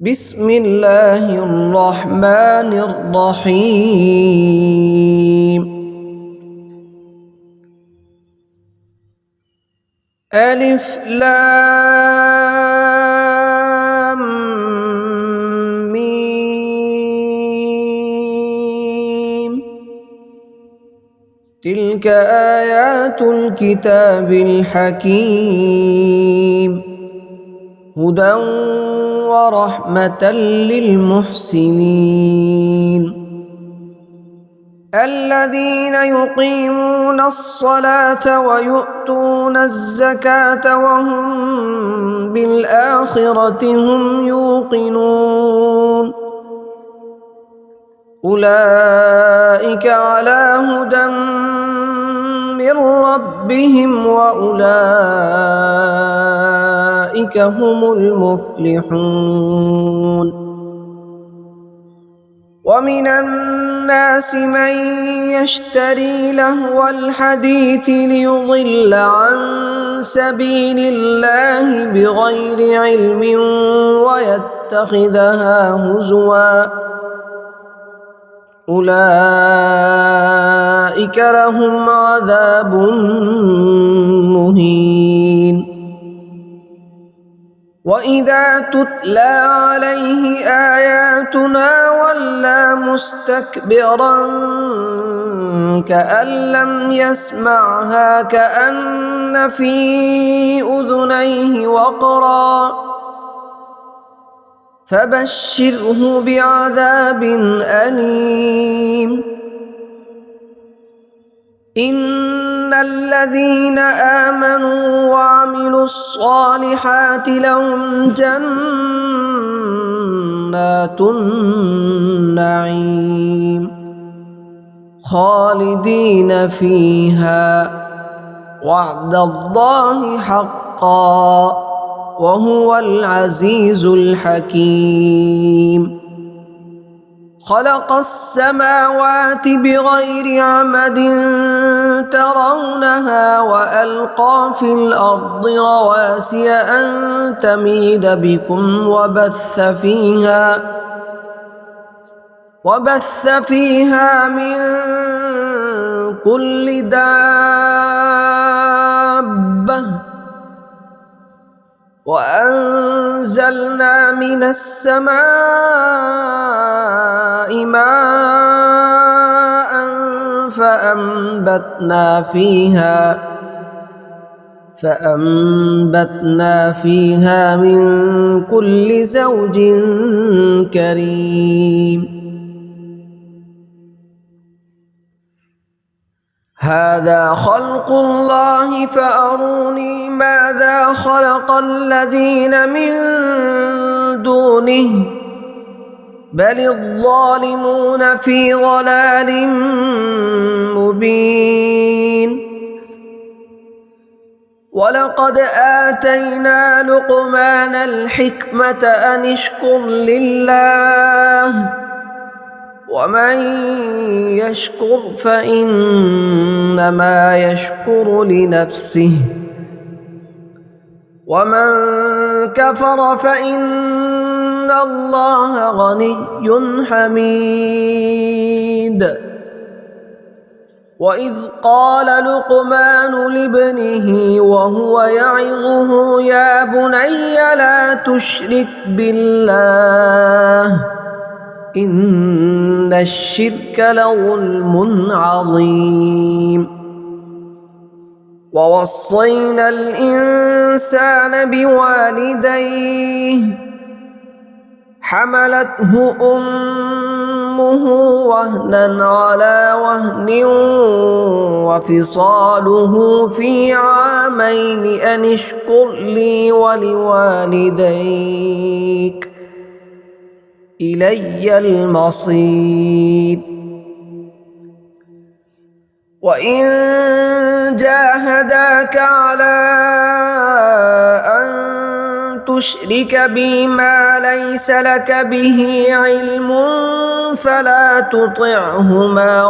بسم الله الرحمن الرحيم. ألف لام ميم. تلك آيات الكتاب الحكيم، هدى ورحمة للمحسنين الذين يقيمون الصلاة ويؤتون الزكاة وهم بالآخرة هم يوقنون. أولئك على هدى من ربهم وأولئك هم المفلحون. ومن الناس من يشتري لهو الحديث ليضل عن سبيل الله بغير علم ويتخذها هزوا، أولئك لهم عذاب مهين. وإذا تتلى عليه آياتنا ولى مستكبرا كأن لم يسمعها كأن في أذنيه وقرا، فبشره بعذاب أليم. إن الذين آمنوا وعملوا الصالحات لهم جنات النعيم خالدين فيها، وعد الله حقا وهو العزيز الحكيم. خلق السماوات بغير عمد ترونها وألقى في الأرض رواسي أن تميد بكم وبث فيها من كل دابة، وأنزلنا من السماء ماء فأنبتنا فيها من كل زوج كريم. هذا خلق الله فأروني ماذا خلق الذين من دونه بل الظالمون في ضلال مبين. ولقد آتينا لقمان الحكمة أن اشكر لله، ومن يشكر فإنما يشكر لنفسه، ومن كفر فإن الله غني حميد. وإذ قال لقمان لابنه وهو يعظه يا بني لا تشرك بالله إن الشرك لظلم عظيم. ووصينا الإنسان بوالديه حملته أمه وهنا على وهن وفصاله في عامين أن اشكر لي ولوالديك إلي المصير. وإن جاهداك على أن تشرك بي ما ليس لك به علم فلا تطعهما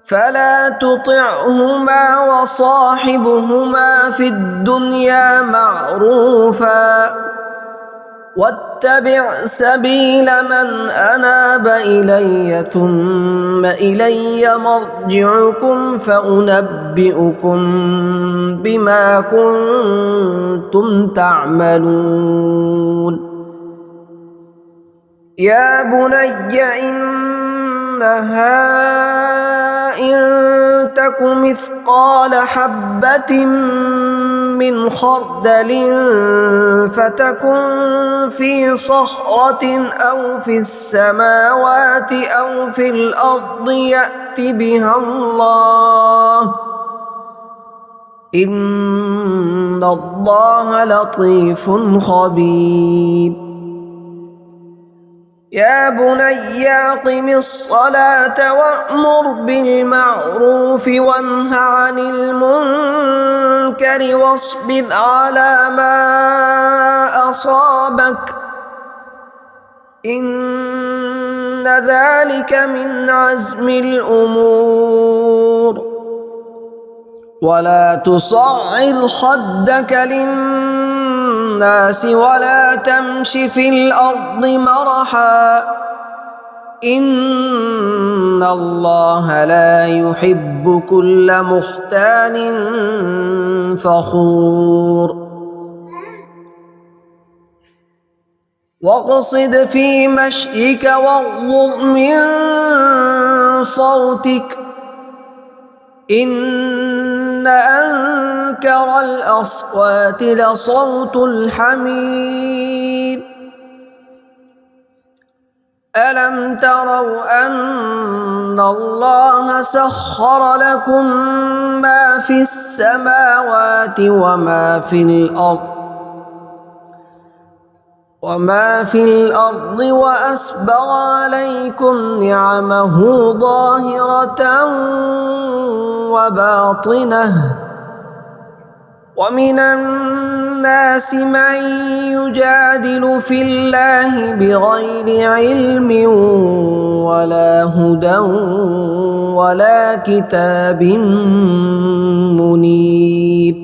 فلا تطعهما وصاحبهما في الدنيا معروفا واتبع سبيل من أناب إلي ثم إلي مرجعكم فأنبئكم بما كنتم تعملون. يا بني إنها إن تك مثقال حبة من خردل فتكن في صخرة أو في السماوات أو في الأرض يأت بها الله إن الله لطيف خبير. يا بني أقم الصلاة وأمر بالمعروف وانه عن المنكر واصبر على ما أصابك إن ذلك من عزم الأمور. ولا تصعر خدك للناس ولا تمش في الأرض مرحا إن الله لا يحب كل مختال فخور. واقصد في مشيك واغضض من صوتك إن أنكر الأصوات لصوت الحمير. ألم تروا أن الله سخر لكم ما في السماوات وما في الأرض وأسبغ عليكم نعمه ظاهرة وباطنة ومن الناس من يجادل في الله بغير علم ولا هدى ولا كتاب منير.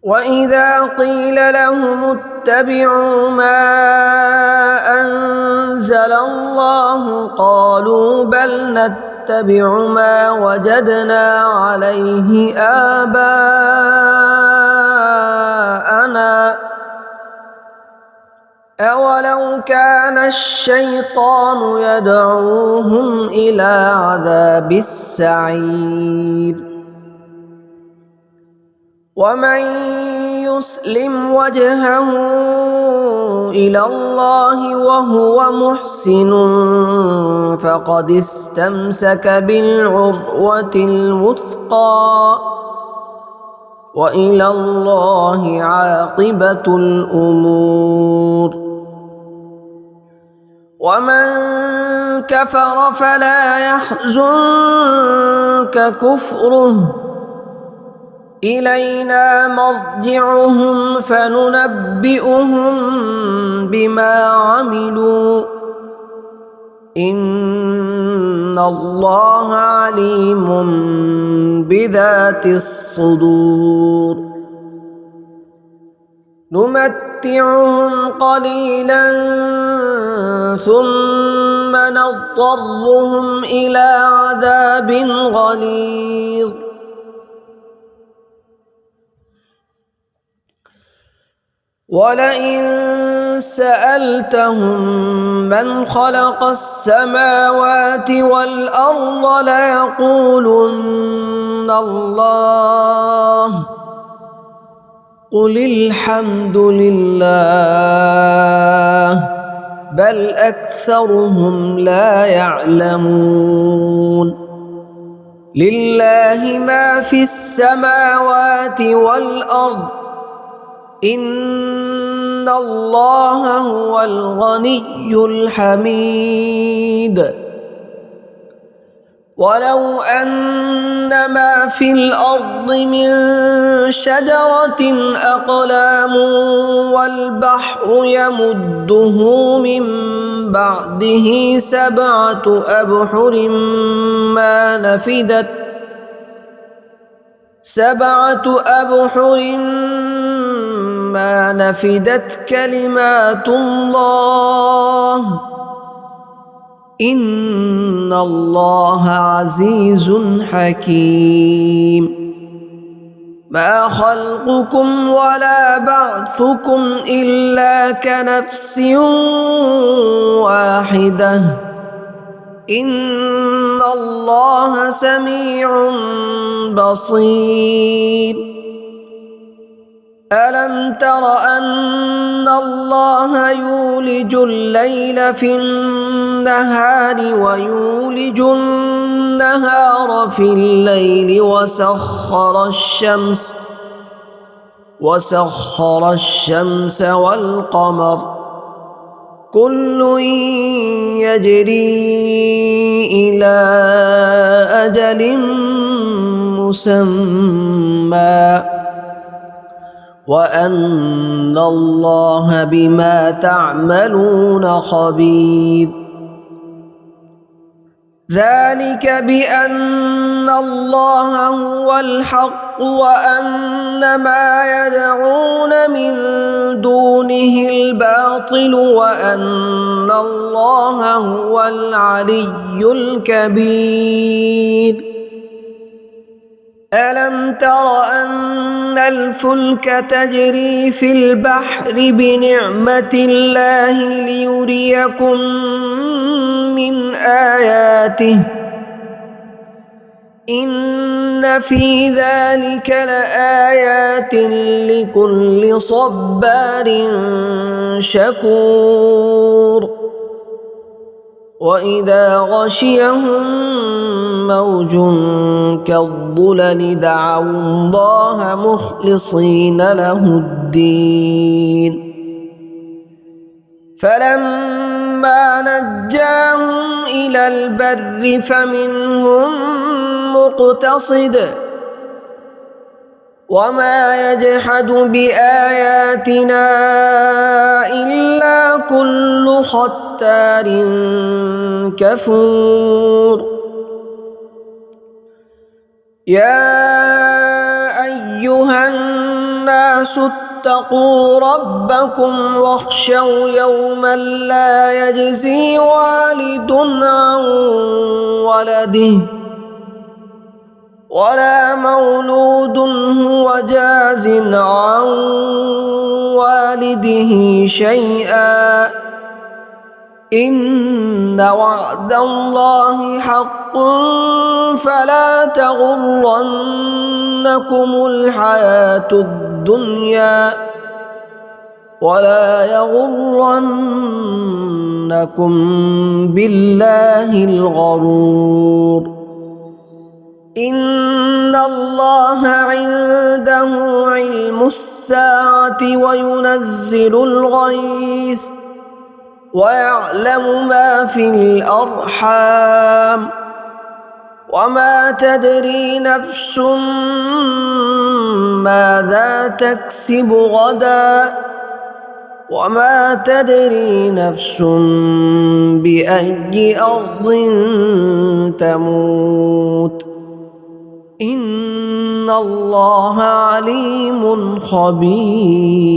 وإذا قيل لهم اتبعوا ما أنزل الله قالوا بل نتبع ما وجدنا عليه آباءنا أولو كان الشيطان يدعوهم إلى عذاب السعير. ومن يسلم وجهه إلى الله وهو محسن فقد استمسك بالعروة الوثقى وإلى الله عاقبة الأمور. ومن كفر فلا يحزنك كفره إلينا مرجعهم فننبئهم بما عملوا إن الله عليم بذات الصدور. نمتعهم قليلا ثم نضطرهم إلى عذاب غليظ. ولئن سألتهم من خلق السماوات والأرض ليقولن الله قل الحمد لله بل أكثرهم لا يعلمون. لله ما في السماوات والأرض إن الله هو الغني الحميد ولو أن ما في الأرض من شجرة أقلام والبحر يمده من بعده 7 أبحر ما نفدت كلمات الله إن الله عزيز حكيم ما خلقكم ولا بعثكم إلا كنفس واحدة إن الله سميع بصير ألم تر أن الله يولج الليل في النهار ويولج النهار في الليل وسخر الشمس والقمر كل يجري إلى أجل مسمى وأن الله بما تعملون خبير ذلك بأن الله هو الحق وأن ما يدعون من دونه الباطل وأن الله هو العلي الكبير ألم تر أن الفلك تجري في البحر بنعمة الله ليريكم من آياته إن في ذلك لآيات لكل صبار شكور وإذا غشيهم موج كالظلل دعوا الله مخلصين له الدين فلما نجاهم إلى البر فمنهم مقتصد وما يجحد بآياتنا إلا كل ختار كفور يا أيها الناس اتقوا ربكم واخشوا يوما لا يجزي والد عن ولده ولا مولود هو جاز عن والده شيئا إن وعد الله حق فلا تغرنكم الحياة الدنيا ولا يغرنكم بالله الغرور إن الله عنده علم الساعة وينزل الغيث ويعلم ما في الأرحام وما تدري نفس ماذا تكسب غدا وما تدري نفس بأي أرض تموت إن الله عليم خبير